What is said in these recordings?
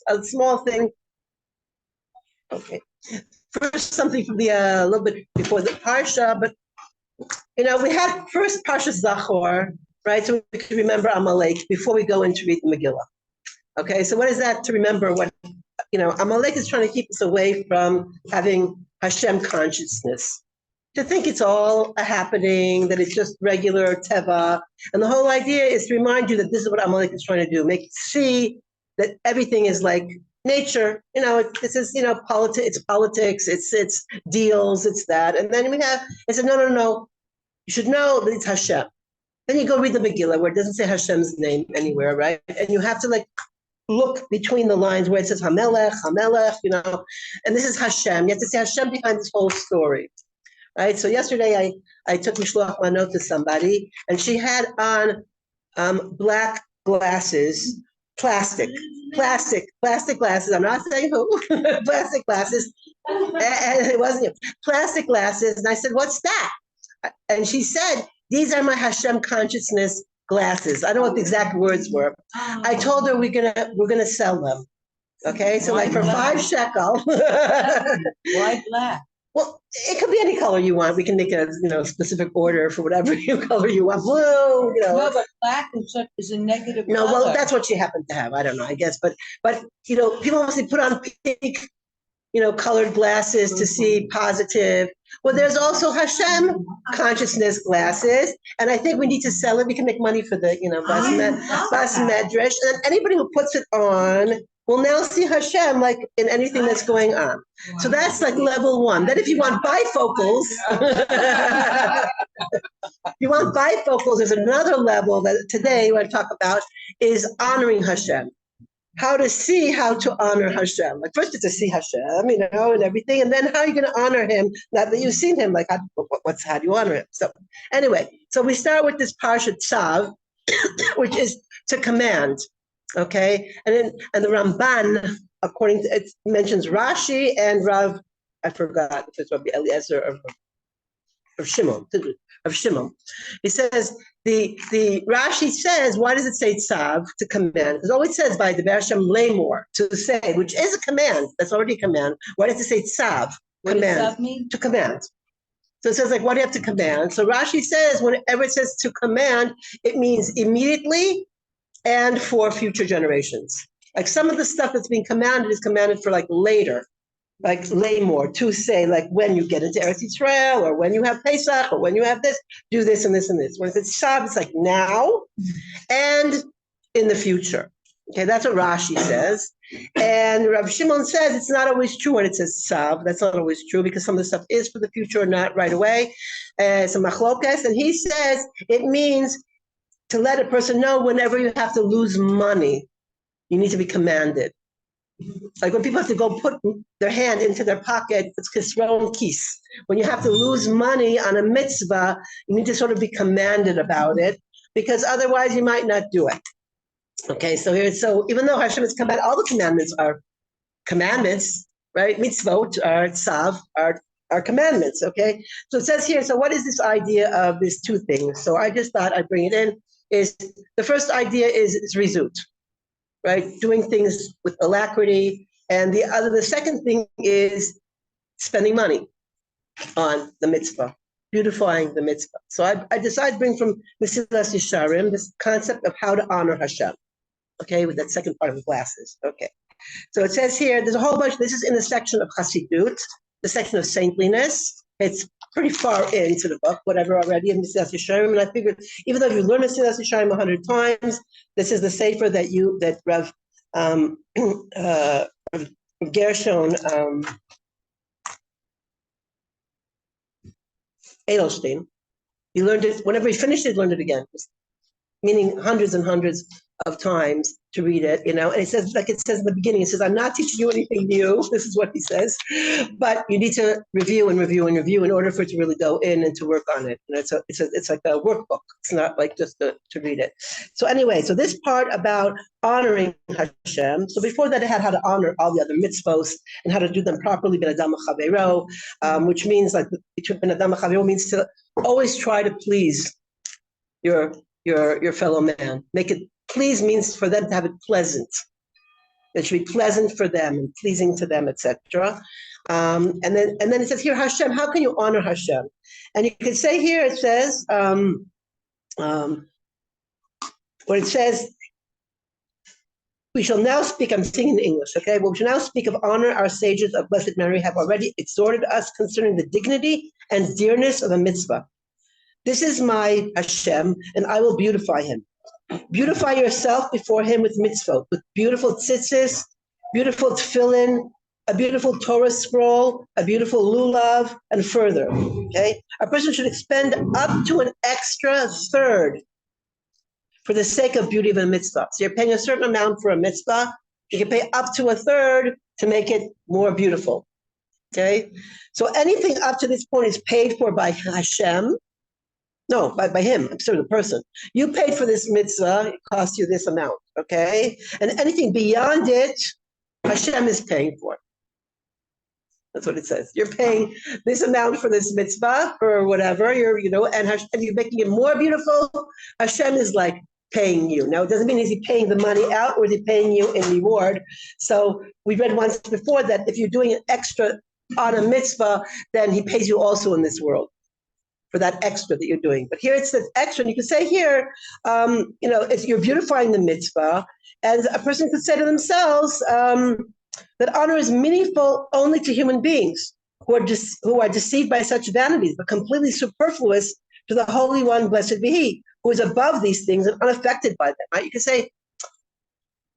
a small thing. Okay. First, something from the a little bit before the Parsha, but we had first Parsha Zachor, right? So we could remember Amalek before we go into read the Megillah. Okay, so what is that to remember? What Amalek is trying to keep us away from having Hashem consciousness, to think it's all a happening, that it's just regular teva, and the whole idea is to remind you that this is what Amalek is trying to do: make you see that everything is like nature. This is politics, it's deals, it's that, and then it said no. You should know that it's Hashem. Then you go read the Megillah where it doesn't say Hashem's name anywhere, right? And you have to look between the lines where it says Hamelech, and this is Hashem. You have to say Hashem behind this whole story, right? So yesterday I took Mishloach Manot to somebody, and she had on black glasses, plastic glasses. I'm not saying who, plastic glasses, and it wasn't plastic glasses. And I said, "What's that?" And she said, "These are my Hashem consciousness glasses." I don't know what the exact words were. I told her we're gonna sell them. Okay, so for 5 shekel. Why black? Well, it could be any color you want. We can make a specific order for whatever color you want. Blue, No, but black is a negative. No, color. well, that's what she happened to have. I don't know. I guess, but people mostly put on pink, colored glasses to see positive. Well, there's also Hashem consciousness glasses, and I think we need to sell it. We can make money for the, Bas Medrash, and anybody who puts it on will now see Hashem in anything that's going on. So that's level 1. Then if you want bifocals, there's another level that today we're going to talk about is honoring Hashem. How to see how to honor Hashem. First it's to see Hashem, and everything, and then how are you going to honor him now that you've seen him? How do you honor him? So anyway, so we start with this Parsha Tzav, which is to command, okay? And the Ramban, according to, it mentions Rashi and Rav, I forgot if it's Rabbi Eliezer of Shimon. He says, the Rashi says, why does it say tzav, to command? Because it always says by the Hashem lemor, to say, which is a command. That's already a command. Why does it say tzav, command? What does that mean? To command. So it says what do you have to command? So Rashi says whenever it says to command, it means immediately and for future generations. Some of the stuff that's being commanded is commanded for later. Lemor, to say when you get into Eretz Yisrael, or when you have Pesach, or when you have this, do this and this and this. When it's Tzav, it's now and in the future. Okay, that's what Rashi says. And Rav Shimon says it's not always true when it says Tzav. That's not always true because some of the stuff is for the future, not right away. Some machlokas, and he says it means to let a person know whenever you have to lose money, you need to be commanded. When people have to go put their hand into their pocket, it's kisron kis. When you have to lose money on a mitzvah, you need to sort of be commanded about it, because otherwise you might not do it. Okay, so even though Hashem has commanded, all the commandments are commandments, right? Mitzvot are tzav, are commandments, okay? So it says here, so what is this idea of these 2 things? So I just thought I'd bring it in, is the first idea is zrizut. Right, doing things with alacrity, and the second thing is spending money on the mitzvah, beautifying the mitzvah. So I decided to bring from Mesilas Yesharim this concept of how to honor Hashem. Okay, with that second part of the glasses. Okay, so it says here, there's a whole bunch. This is in the section of Chassidut, the section of saintliness. It's pretty far into the book, whatever already in Mesilas Yesharim, and I figured even though you learn Mesilas Yesharim 100 times, this is the sefer that Rav Gershon Edelstein, he learned it whenever he finished it, learned it again, meaning hundreds and hundreds of times to read it, and it says, it says in the beginning, it says, I'm not teaching you anything new. This is what he says, but you need to review and review and review in order for it to really go in and to work on it. And it's like a workbook. It's not just to read it. So anyway, so this part about honoring Hashem. So before that, it had how to honor all the other mitzvos and how to do them properly. Ben Adam Chavero, which means Ben Adam Chavero means to always try to please your fellow man. Make it. Please means for them to have it pleasant. It should be pleasant for them and pleasing to them, etc. And then it says here, Hashem, how can you honor Hashem? And you can say here, it says, when it says, we shall now speak, I'm singing in English, okay? Well, we shall now speak of honor. Our sages of Blessed Mary have already exhorted us concerning the dignity and dearness of a mitzvah. This is my Hashem, and I will beautify him. Beautify yourself before him with mitzvot, with beautiful tzitzis, beautiful tefillin, a beautiful Torah scroll, a beautiful lulav, and further, okay? A person should expend up to an extra third for the sake of beauty of a mitzvah. So you're paying a certain amount for a mitzvah, you can pay up to a third to make it more beautiful, okay? So anything up to this point is paid for by Hashem. No, by him, I'm sorry, the person. You paid for this mitzvah, it costs you this amount, okay? And anything beyond it, Hashem is paying for. That's what it says. You're paying this amount for this mitzvah or whatever, and you're making it more beautiful. Hashem is like paying you. Now, it doesn't mean is he paying the money out or is he paying you in reward. So we read once before that if you're doing an extra on a mitzvah, then he pays you also in this world for that extra that you're doing. But here it says extra, and you can say here, if you're beautifying the mitzvah, and a person could say to themselves that honor is meaningful only to human beings who are deceived by such vanities, but completely superfluous to the Holy One, blessed be He, who is above these things and unaffected by them. Right? You can say,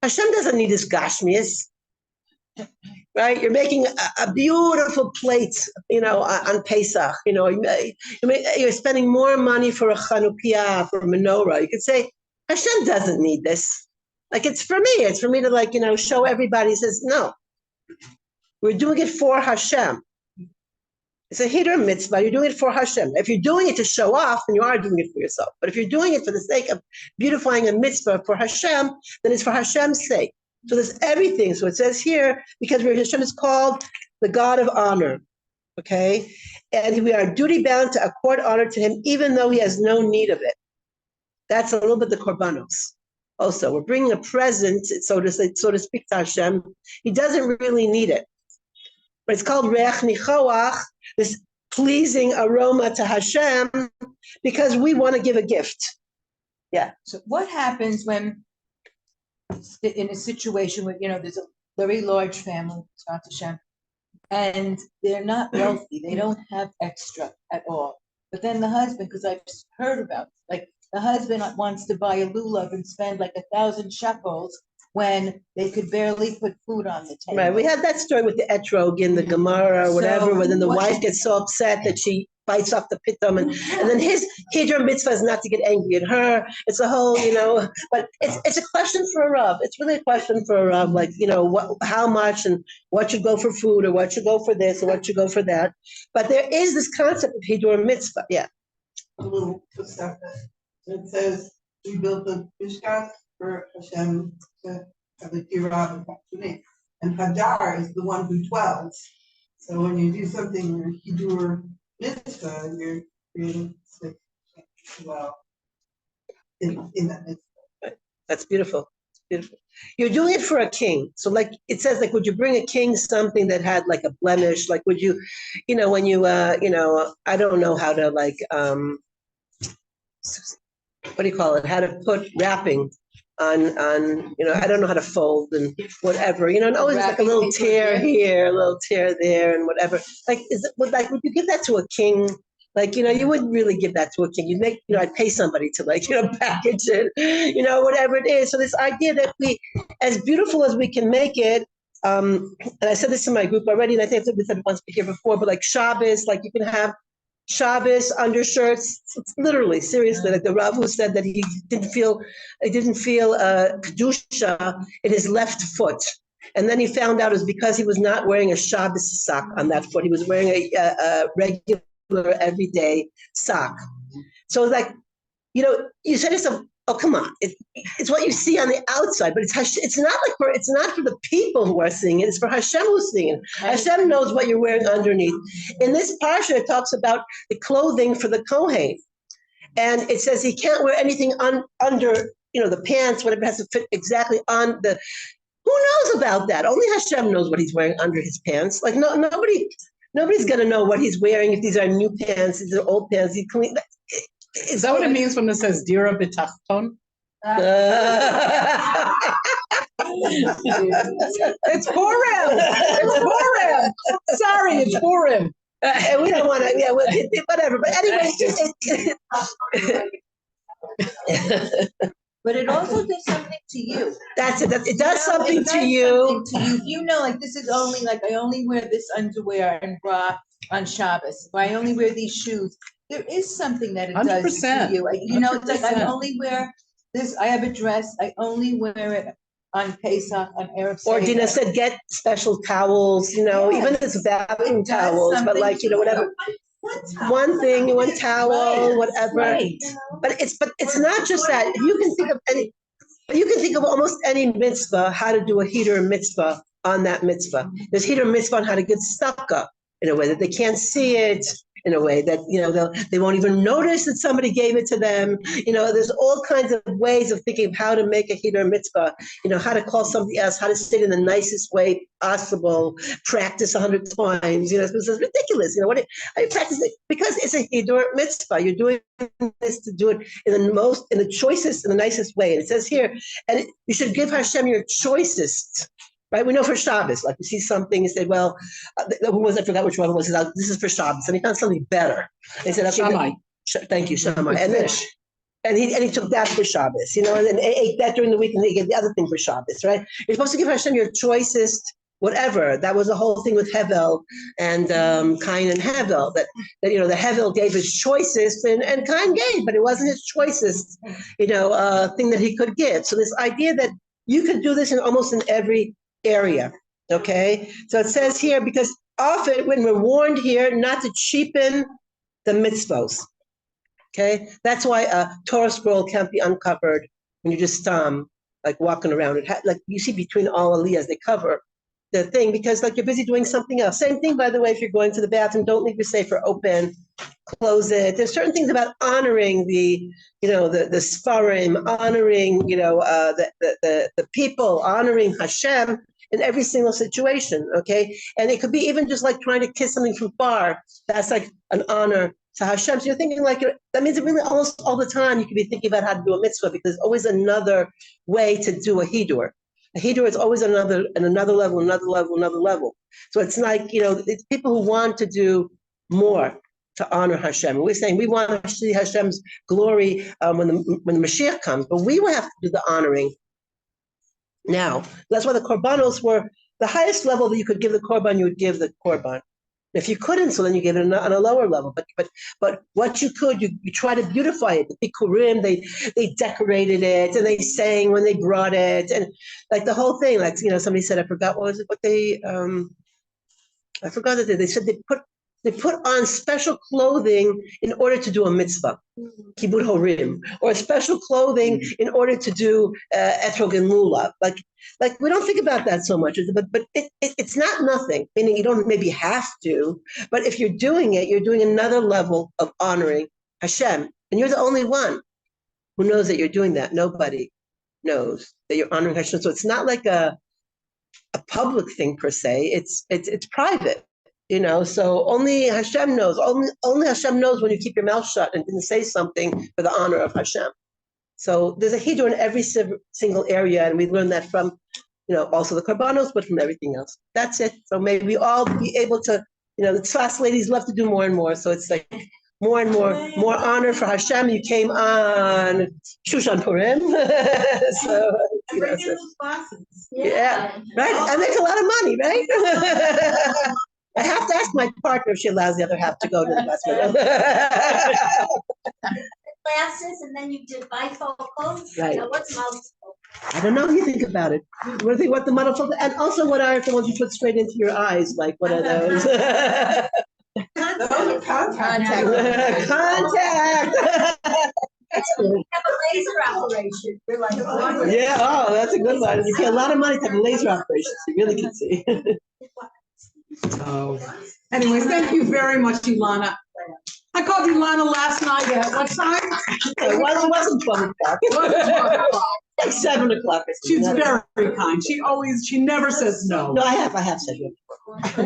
Hashem doesn't need his gashmias. Right, you're making a beautiful plate, on Pesach. You're spending more money for a Chanukiah, for a menorah. You could say Hashem doesn't need this. Like it's for me. It's for me to show everybody. He says no. We're doing it for Hashem. It's a hiddur mitzvah. You're doing it for Hashem. If you're doing it to show off, then you are doing it for yourself. But if you're doing it for the sake of beautifying a mitzvah for Hashem, then it's for Hashem's sake. So there's everything. So it says here, because Hashem is called the God of honor, okay? And we are duty-bound to accord honor to him, even though he has no need of it. That's a little bit the korbanos. Also, we're bringing a present, so to speak, to Hashem. He doesn't really need it. But it's called reach nichoach, this pleasing aroma to Hashem, because we want to give a gift. Yeah. So what happens when in a situation where, there's a very large family, Hashem, and they're not wealthy, they don't have extra at all. But then the husband, because I've heard about, the husband wants to buy a lulav and spend 1,000 shekels when they could barely put food on the table. Right, we had that story with the etrog in the Gemara or whatever, where then the wife gets so upset that she bites off the pitum, and then his hiddur mitzvah is not to get angry at her. It's a whole, but it's a question for a Rav. It's really a question for a Rav, how much and what should go for food or what should go for this or what should go for that. But there is this concept of hiddur mitzvah. Yeah. A little stuff. It says we built the mishkan for Hashem to have the kirah and Hadar is the one who dwells. So when you do something hiddur mitzvah, you're creating in that mitzvah. That's beautiful. Beautiful. You're doing it for a king. So it says, would you bring a king something that had a blemish? Would you, when you, I don't know how to what do you call it? How to put wrapping on, I don't know how to fold and whatever, and always a little tear here, a little tear there and whatever. Would you give that to a king? You wouldn't really give that to a king. You'd make, I'd pay somebody to package it, whatever it is. So this idea that we, as beautiful as we can make it, and I said this in my group already, and I think we said it once here before, but Shabbos, you can have Shabbos undershirts, literally, seriously, the Rav who said that he didn't feel kedusha in his left foot, and then he found out it was because he was not wearing a Shabbos sock on that foot. He was wearing a regular everyday sock. So you said to yourself, oh, come on! It's what you see on the outside, but it's not for the people who are seeing it. It's for Hashem who's seeing it. Hashem knows what you're wearing underneath. In this parsha, it talks about the clothing for the Kohen, and it says he can't wear anything under, the pants, whatever has to fit exactly on the Who knows about that? Only Hashem knows what he's wearing under his pants. Like nobody's gonna know what he's wearing, if these are new pants, if they're old pants. He clean. Is that what it means when it says Dira Bitachton? It's Purim. It's Purim. Sorry, it's Purim. And we don't want to. Yeah, whatever. But anyway, But it also does something to you. That's it. It does something It to does you. something to you. You know, like this is only like I only wear this underwear and bra on Shabbos. Or I only wear these shoes. There is something that it does to 100%. you. You know, it's like I 100%. only wear this. I have a dress. I only wear it on Pesach, on Erev Or Seder. Dina said, get special towels. You know, even if it's bathroom It does towels, but something like to whatever. One thing, one towel, Right. whatever. Right. But it's not just that. You can think of almost any mitzvah, how to do a heater mitzvah on that mitzvah. There's heater mitzvah on how to get stuck up in a way that they can't see it, in a way that, you know, they won't even notice that somebody gave it to them. You know, there's all kinds of ways of thinking of how to make a heater mitzvah, you know, how to call somebody else, how to say it in the nicest way possible, practice 100 times, you know, it's ridiculous. You know, are you practicing? Because it's a heater mitzvah. You're doing this to do it in the choicest, in the nicest way. And it says here, and you should give Hashem your choicest. Right, we know for Shabbos, like you see something, you say, well, who was, I forgot which one it was, he said, this is for Shabbos, and he found something better. And he said, Shammai. Thank you, Shammai. And he took that for Shabbos, you know, and then ate that during the week, and he gave the other thing for Shabbos, right? You're supposed to give Hashem your choicest, whatever. That was the whole thing with Hevel and Cain and Hevel, that you know, the Hevel gave his choicest, and Cain gave, but it wasn't his choicest, you know, thing that he could give. So this idea that you could do this in almost in every area, okay? So it says here, because often when we're warned here not to cheapen the mitzvos, okay? That's why a Torah scroll can't be uncovered when you're just like walking around. Like you see between all aliyahs, they cover the thing because like you're busy doing something else. Same thing, by the way, if you're going to the bathroom, don't leave your sefer open, close it. There's certain things about honoring the Sfarim, honoring, you know, the people, honoring Hashem in every single situation, okay? And it could be even just like trying to kiss something from far. That's like an honor to Hashem. So you're thinking like, that means that really almost all the time you could be thinking about how to do a mitzvah because there's always another way to do a hidur. A hidur is always another level. So it's like, you know, it's people who want to do more to honor Hashem. We're saying we want to see Hashem's glory when the Mashiach comes, but we will have to do the honoring now. That's why the korbanos were the highest level that you could give the korban, you would give the korban. If you couldn't, so then you give it on a lower level. But what you could, you try to beautify it. The Bikurim, they decorated it and they sang when they brought it, and like the whole thing. Like, you know, somebody said, I forgot what was it, but I forgot that they said they put on special clothing in order to do a mitzvah, kibud horim, or special clothing in order to do etrog and lulav. Like we don't think about that so much, but it's not nothing. Meaning you don't maybe have to, but if you're doing it, you're doing another level of honoring Hashem, and you're the only one who knows that you're doing that. Nobody knows that you're honoring Hashem. So it's not like a public thing per se. It's private. You know, so only Hashem knows. Only Hashem knows when you keep your mouth shut and didn't say something for the honor of Hashem. So there's a hidur in every single area, and we learned that from, you know, also the korbanos, but from everything else. That's it. So may we all be able to, you know, the Tzfas ladies love to do more and more. So it's like more and more honor for Hashem. You came on Shushan Purim, so you know, yeah, right. And there's a lot of money, right? I have to ask my partner if she allows the other half to go to the Bas Medrash. Classes and then you did bifocals. Right. Now what's multiple? I don't know how you think about it. What do you think? What the multiple, and also what are the ones you put straight into your eyes? Like what are those? Contact. Contact. That's good. Have a laser operation. You're like, oh, Yeah. Oh, that's a good one. You pay a lot of money to have a laser operation. So you really can see. Oh. Anyways, thank you very much, Illana. I called Illana last night at what time? It wasn't 12 o'clock. It wasn't 12 o'clock. like 7 o'clock. or She's something. very kind. She never says no. No, I have said no.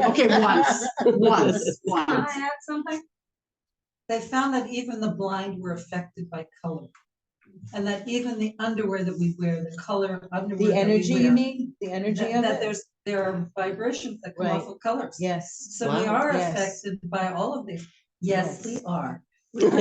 Okay, once. Can I add something? They found that even the blind were affected by color. And that even the underwear that we wear, the color of underwear. The that we energy, wear, you mean? The energy of that it? there are vibrations that come Right. off of colors. Yes. So we Wow. are Yes. affected by all of these. Yes, we are. Not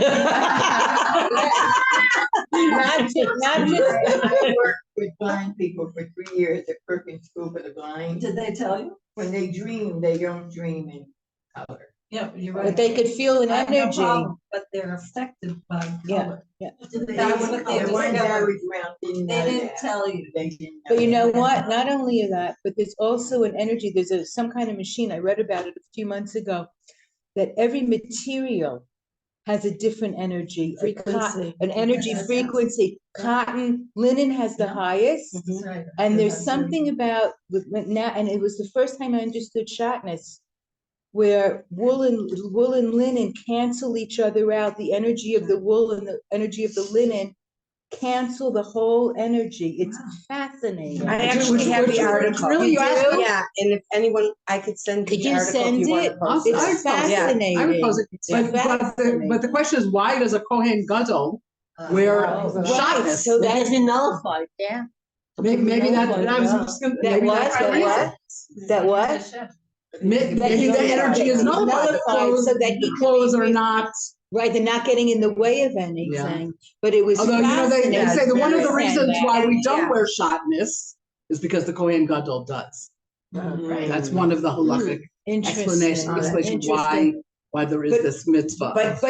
just. I worked with blind people for 3 years at Perkins School for the Blind. Did they tell you? When they dream, they don't dream in color. Yeah, you're right. But they could feel an I have no energy. problem, but they're affected by Yeah, color. yeah. That's what they The ones I discovered. was around didn't They know didn't that. tell you. They didn't know But you know that. what? Not only that, but there's also an energy. There's some kind of machine. I read about it a few months ago, that every material has a different energy. An energy frequency. Cotton, linen has the highest. That's right. And there's something about now, and it was the first time I understood shatnez, where wool and linen cancel each other out. The energy of the wool and the energy of the linen cancel the whole energy. It's fascinating. I actually have the article. Really? You asked me? Yeah, and if anyone, I could send you Could the you article if send you want it? to post It's it. I would fascinating. I would pose it. It's But the question is, why does a Kohen Gadol wear Right, shatnez? so That has that's, been nullified. yeah. Maybe that, I was just gonna. That maybe what? that's the That reason. what? That what? Maybe the energy is nullified. So that he The could clothes be are not. right, they're not getting in the way of anything, but it was Although, they fascinating. say that one of the reasons why we don't Yeah. wear shatnez is because the Kohen Gadol does. Right. That's one of the halachic explanation why there is But- this mitzvah. But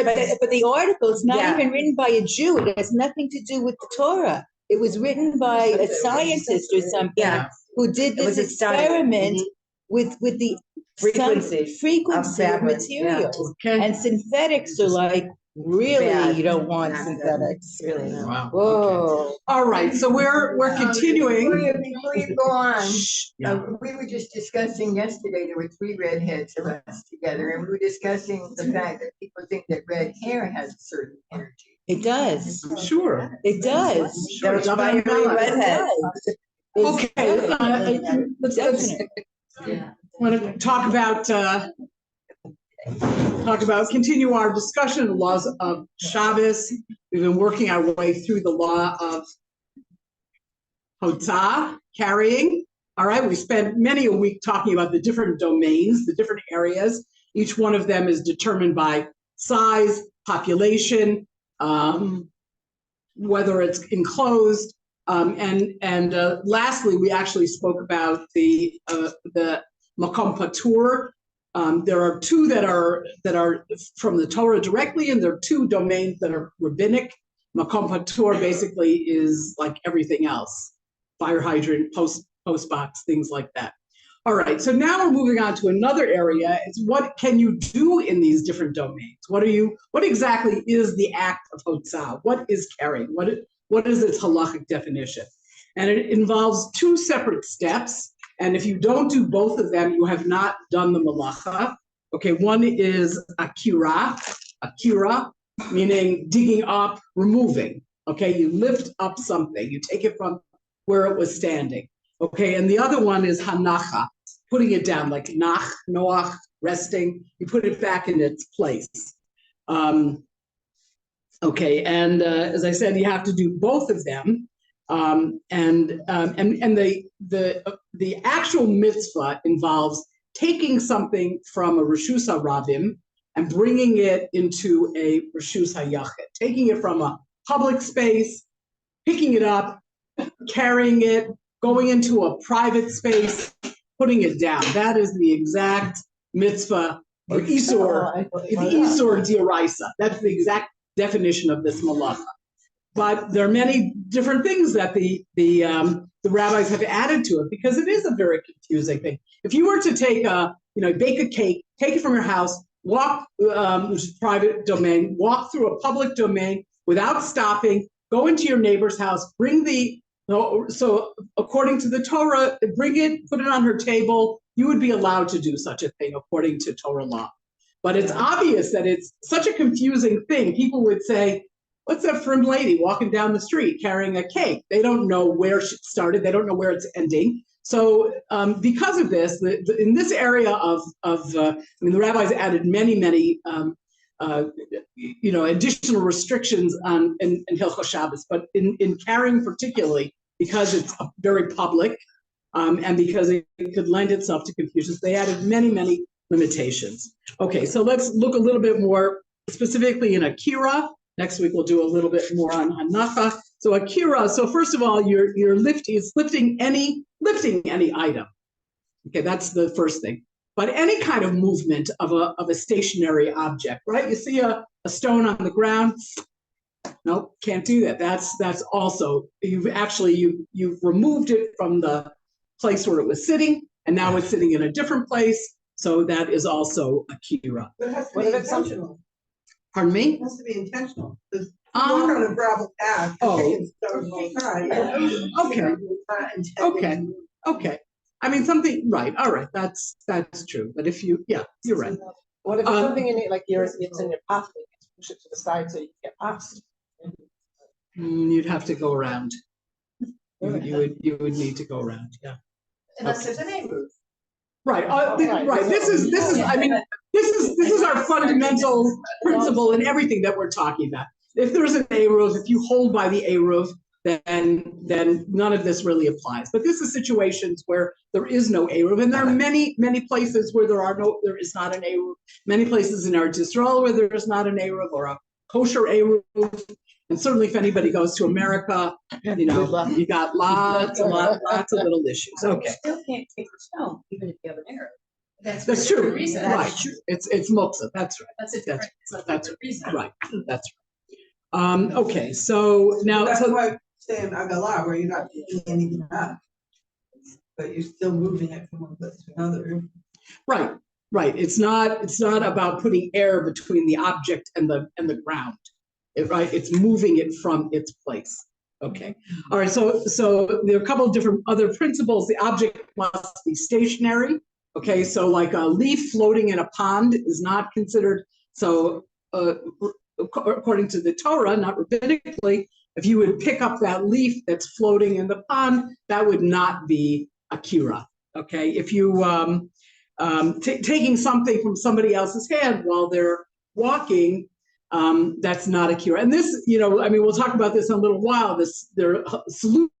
the article is not Yeah. even written by a Jew. It has nothing to do with the Torah. It was written by a scientist or something Yeah. who did It was this a study. experiment with the frequency of fabric, materials. Okay. And synthetics are like, really, Bad. you don't want Not good. synthetics. Really, no. Wow. Okay. Whoa. All right, so we're continuing. Before you go on, Yeah. we were just discussing yesterday, there were 3 redheads of us together, and we were discussing the fact that people think that red hair has a certain energy. It does. I'm sure. It does. Sure. Those fiery redheads. Okay, let's want to talk about continue our discussion of the laws of Shabbos. We've been working our way through the law of Hotzah, carrying. All right, we spent many a week talking about the different domains, the different areas. Each one of them is determined by size, population, whether it's enclosed, and lastly, we actually spoke about the makom patur. There are 2 that are from the Torah directly, and there are 2 domains that are rabbinic. Makom patur basically is like everything else: fire hydrant, post box, things like that. All right, so now we're moving on to another area. It's what can you do in these different domains? What exactly is the act of Hotzah? What is carrying? What is its halachic definition? And it involves 2 separate steps. And if you don't do both of them, you have not done the malacha. Okay, one is akira, meaning digging up, removing. Okay, you lift up something, you take it from where it was standing. Okay, and the other one is hanacha, putting it down, like nach, noach, resting. You put it back in its place. Okay, and as I said, you have to do both of them. And the actual mitzvah involves taking something from a reshus harabim and bringing it into a reshus hayachid, taking it from a public space, picking it up, carrying it, going into a private space, putting it down. That is the exact mitzvah or isur, the isur d'oraisa. That's the exact definition of this malacha. But there are many different things that the rabbis have added to it because it is a very confusing thing. If you were to take bake a cake, take it from your house, walk, which is private domain, walk through a public domain without stopping, go into your neighbor's house, so according to the Torah, bring it, put it on her table, you would be allowed to do such a thing according to Torah law. But it's obvious that it's such a confusing thing. People would say, what's that frim lady walking down the street carrying a cake? They don't know where she started. They don't know where it's ending. So because of this, in this area the rabbis added many additional restrictions in Hilchos Shabbos, but in carrying particularly, because it's very public and because it could lend itself to confusions, they added many limitations. Okay, so let's look a little bit more specifically in Akira. Next week we'll do a little bit more on Hanacha. So Akira, so first of all, you're lifting any item. Okay, that's the first thing. But any kind of movement of a stationary object, right? You see a stone on the ground. Nope, can't do that. That's also, you've removed it from the place where it was sitting, and now it's sitting in a different place. So that is also Akira. But it has to be intentional. Pardon me? It has to be intentional. Because walk on a gravel path. Okay. I mean, something, right, all right, that's true. But if you're right. What if it's something in it, like it's in your pocket, you push it to the side so you can get past? You'd have to go around. You would need to go around, yeah. Unless there's an A-roof. Right, right. This is our fundamental principle in everything that we're talking about. If there's an A-roof, if you hold by the A-roof, then none of this really applies. But this is situations where there is no A-roof, and there are many places where there is not an A-roof. Many places in Eretz Yisrael where there is not an A-roof or a kosher A-roof. And certainly if anybody goes to America, you got lots of little issues. Okay. You still can't take a stone, even if you have an arrow. That's true. Reason. Right. It's muktzah. That's right. That's a different. That's reason. Right. That's right. Okay. So now. That's why I'm saying Agalah, where you're not picking anything up, but you're still moving it from one place to another. Right. Right. It's not about putting air between the object and the ground. Right. It's moving it from its place. Okay. All right. So there are a couple of different other principles. The object must be stationary. Okay. So like a leaf floating in a pond is not considered. So according to the Torah, not rabbinically, if you would pick up that leaf that's floating in the pond, that would not be akira. Okay. If you taking something from somebody else's hand while they're walking, that's not akira. And this, we'll talk about this in a little while. There are solutions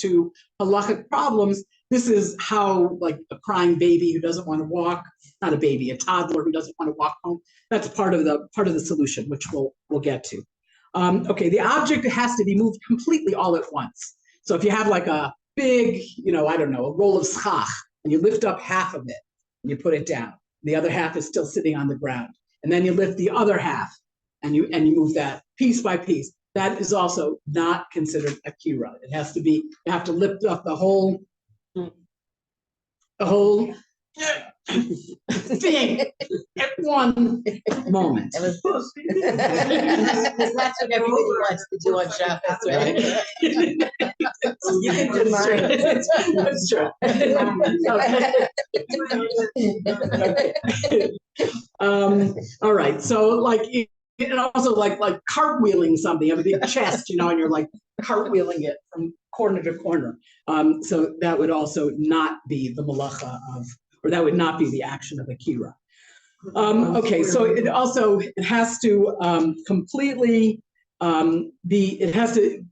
to halachic problems. This is how, like, a crying baby who doesn't want to walk, not a baby, a toddler who doesn't want to walk home. That's part of the solution, which we'll get to. Okay, the object has to be moved completely all at once. So if you have like a big, a roll of schach, and you lift up half of it and you put it down, the other half is still sitting on the ground, and then you lift the other half and you move that piece by piece. That is also not considered akira. It has to be, you have to lift up the whole thing at one moment. That's what everybody wants to do on Shabbos, right? You can do mine. That's true. All right. So like, and also like cartwheeling something. You have a big chest, and you're like cartwheeling it from corner to corner. So that would also not be the malacha or that would not be the action of akira. Okay, so it has to completely it has to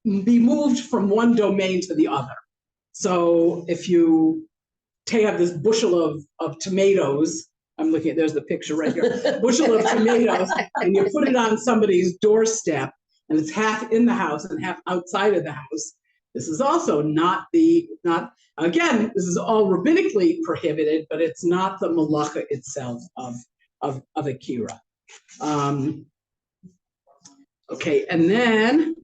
be moved from one domain to the other. So if you have this bushel of tomatoes, I'm looking at, there's the picture right here, bushel of tomatoes, and you put it on somebody's doorstep, and it's half in the house and half outside of the house. This is also again, this is all rabbinically prohibited, but it's not the malacha itself of akira. Okay, and then,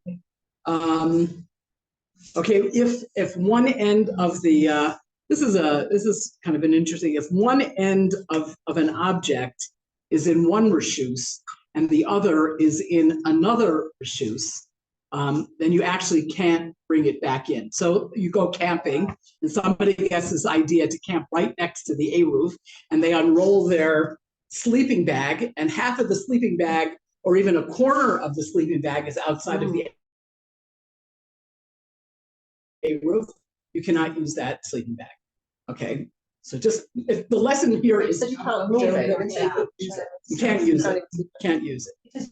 okay, if one end of the, this is kind of an interesting, if one end of an object is in one reshus and the other is in another reshus, then you actually can't bring it back in. So you go camping and somebody gets this idea to camp right next to the A-roof, and they unroll their sleeping bag, and half of the sleeping bag or even a corner of the sleeping bag is outside of the roof, you cannot use that sleeping bag. Okay, so just if the lesson here is You can't move it. you can't use it. Can't use it.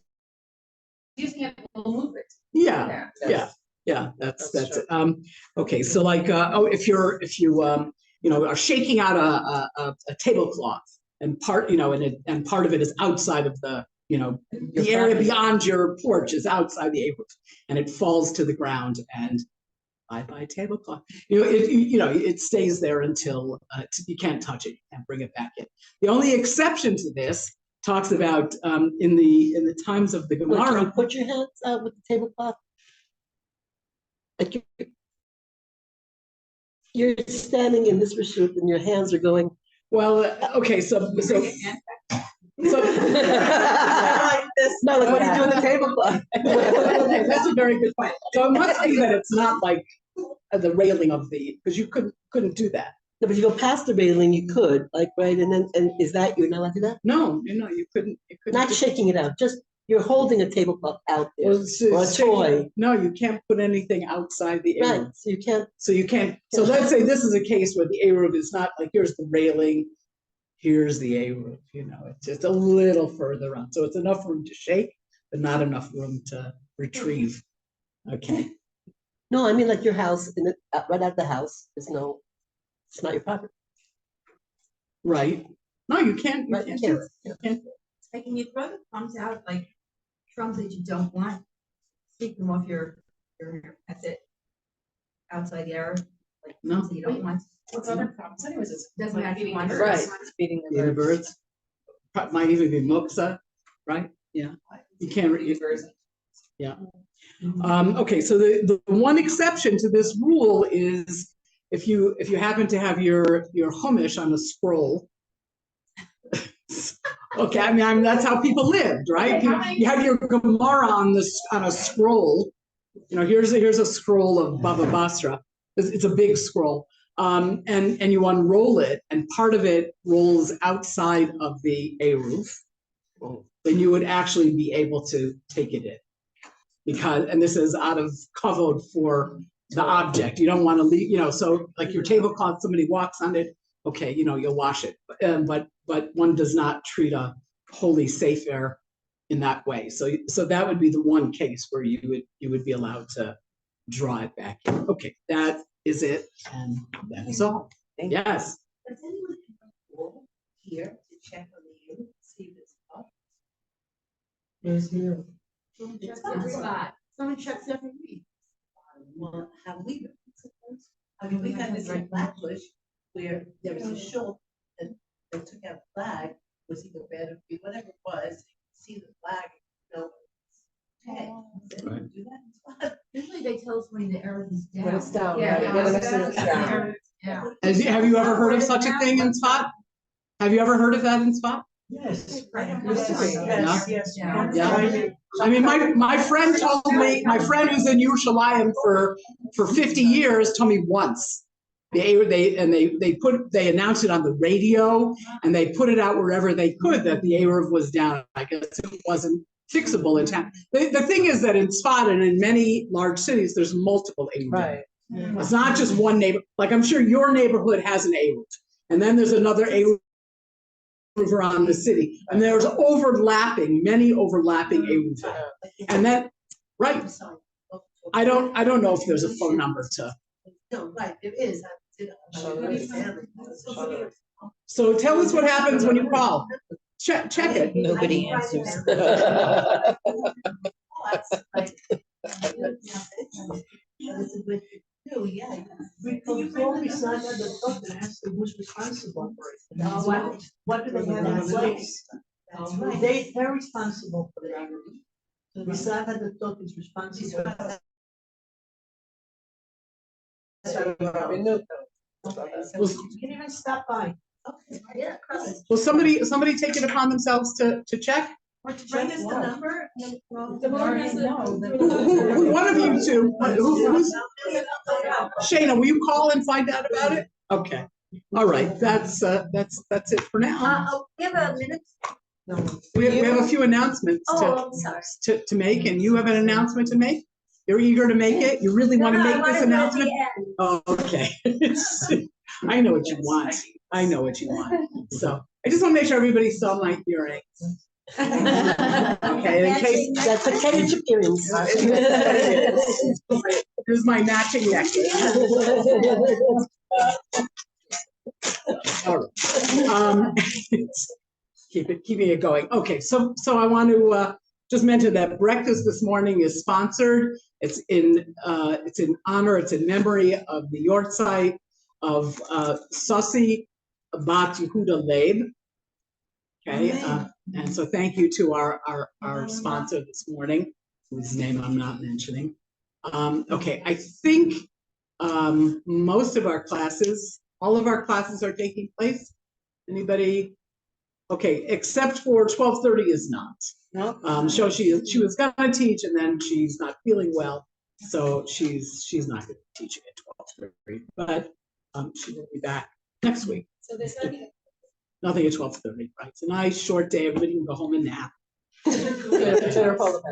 Using it will move it. Yeah, yeah. That's it. Okay, so like if you are shaking out a tablecloth and part and part of it is outside of the the area beyond your porch is outside the roof and it falls to the ground and bye tablecloth. It stays there until you can't touch it and bring it back in. The only exception to this talks about in the times of the Gemara. Can you put your hands out with the tablecloth? Like you're standing in this reshut and your hands are going. Well, okay, so Not like what do you do with the tablecloth? that's a very good point. So I must say that it's not like the railing of because you couldn't do that. No, but you go past the railing, you could, like, right, and is that, you're not allowed to do that? No, you couldn't. Not shaking it out, just, you're holding a tablecloth out there, Well, or a toy. No, you can't put anything outside the Right, Eruv. so you can't, So you can't. So let's say this is a case where the Eruv is not like here's the railing, here's the Eruv. It's just a little further on. So it's enough room to shake, but not enough room to retrieve. Okay. no, I mean like your house, right out the house, it's not your property. Right. No, you can't. Right, you can't. You can't. Like, can you throw the crumbs out, like crumbs that you don't want? Take them off your that's it. Outside the air, like No. crumbs that you don't want. What's other problems? Anyways, it's Doesn't matter if you want. Right. Feeding The birds. Might even be muksa, right? Yeah. You can't. Yeah. Okay, so the one exception to this rule is if you happen to have your chumash on a scroll. Okay, I mean that's how people lived, right? You have your Gemara on a scroll. Here's a scroll of Baba Basra. It's a big scroll, and you unroll it, and part of it rolls outside of the Eruv. Then you would actually be able to take it in, and this is out of kavod for the object. You don't want to leave, so like your tablecloth, somebody walks on it, okay, you'll wash it, but one does not treat a holy sefer in that way. So that would be the one case where you would be allowed to draw it back in. Okay, that is it, and that is all. Yes. Does anyone have a rule here to check on the unit, see if it's up? Where's your? Someone checks every week. Well, have we been? I mean, we had this in Flatbush where there was a shul that took out a flag, was either red or green, whatever it was, see the flag, okay. Right. Do that. Usually they tell us when the Eruv is down. When it's down, Yeah, right, when it's yeah. down. Yeah. Have you ever heard of such a thing in Tzfat? Have you ever heard of that in Tzfat? Yes. Yes. Yeah. I mean, my friend told me, my friend who's in Yerushalayim for 50 years told me once. They announced it on the radio and they put it out wherever they could that the Eruv was down. I guess it wasn't fixable in town. The thing is that in Tzfat and in many large cities, there's multiple Eruv. Right. It's not just one neighbor. Like I'm sure your neighborhood has an Eruv, and then there's another Eruv around the city, and there's many overlapping Eruv. And then, right? I don't know if there's a phone number to. No, right, there is. So tell us what happens when you call. Check it. Nobody answers. It's a good thing too, yeah. Before we sign the book, it has to who's responsible for it. What do they have in place? They're responsible for that. Besides that, the book is responsible. You can even stop by. Yeah. Will somebody take it upon themselves to check? Bring us the number. One of you two. Who's Shayna, will you call and find out about it? Okay. All right. That's it for now. Give a minute. We have a few announcements Oh, I'm sorry. to make, and you have an announcement to make? You're eager to make it? You really want to make this announcement? Oh, okay. I know what you want. I know what you want. So I just want to make sure everybody saw my earrings. Okay, in case. That's a Kenny experience. Here's my matching necklace. All right. Keeping it going. Okay, so I want to just mention that breakfast this morning is sponsored. It's in honor, it's in memory of the yortzeit of Sasi Bat Yehuda Leib. Okay, and so thank you to our sponsor this morning, whose name I'm not mentioning. Okay, I think most of our classes, all of our classes are taking place. Anybody? Okay, except for 12:30 is not. No. So she was gonna teach and then she's not feeling well, so she's not gonna be teaching at 12:30, but she will be back next week. So there's nothing. Nothing at 12:30, right? It's a nice short day. Everybody can go home and nap.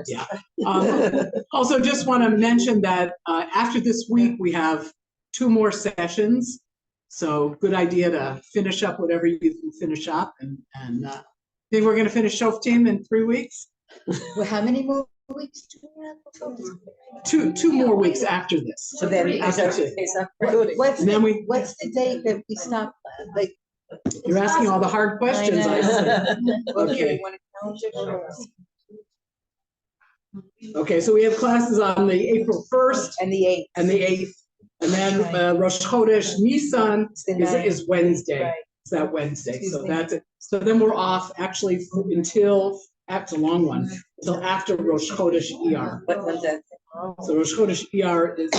Yeah. Also, just want to mention that after this week, we have 2 more sessions. So good idea to finish up whatever you can finish up. And I think we're going to finish Shoftim in 3 weeks. Well, how many more weeks do we have? Two more weeks after this. So then After two. What's And then what's the date that we stop? Like, You're asking all the hard questions. I see. Okay. Okay, so we have classes on the April 1st and the 8th. and the 8th. And then Rosh Chodesh Nisan is Wednesday. Right. It's that Wednesday. So Tuesday. that's it. So then we're off actually until, that's a long one, until after Rosh Chodesh ER. What was that? So Rosh Chodesh ER is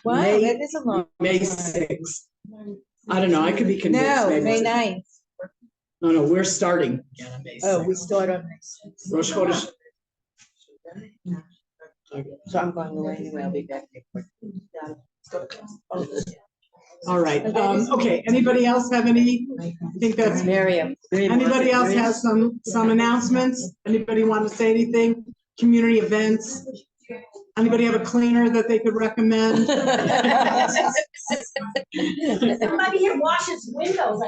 Wow, May, that is a long. May 6th. I don't know, I could be convinced. No, maybe May it's- 9th. No, we're starting again on May 6th. Oh, we start on May 6th. Rosh Chodesh. So I'm going away anyway, I'll be back next week. All right, okay, anybody else have any, I think that's, Miriam. anybody else has some announcements? Anybody want to say anything? Community events? Anybody have a cleaner that they could recommend? Somebody here washes windows.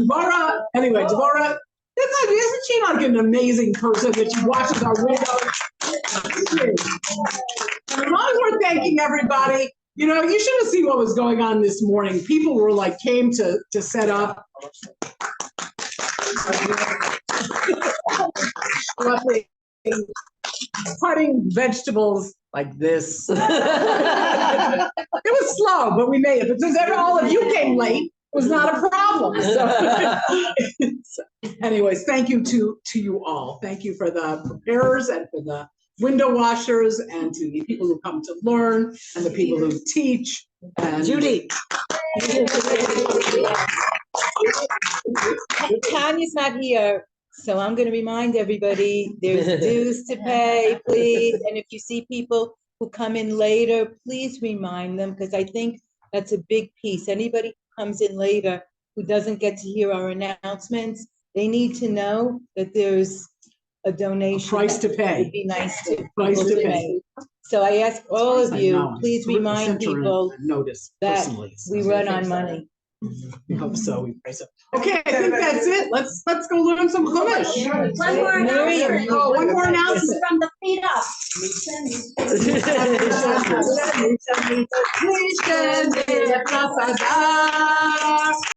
Dvar, anyway, Dvar, isn't she like an amazing person that she watches our windows? As long as we're thanking everybody, you know, you should have seen what was going on this morning. People were like, came to set up. Cutting vegetables like this. It was slow, but we made it. But since all of you came late, it was not a problem. So, anyways, thank you to you all. Thank you for the preparers and for the window washers and to the people who come to learn and the people who teach. And Judy. Tanya's not here, so I'm going to remind everybody, there's dues to pay, please. And if you see people who come in later, please remind them, because I think that's a big piece. Anybody who comes in later who doesn't get to hear our announcements, they need to know that there's a donation. A price to pay. It'd be nice to. Price to people pay. So I ask all of I you, know. please It's remind sent her a people notice that personally. we run on money. We hope so. We pray so. Okay, I think that's it. Let's go learn some Chumash. One more announcement. Oh, one more announcement. From the feet up.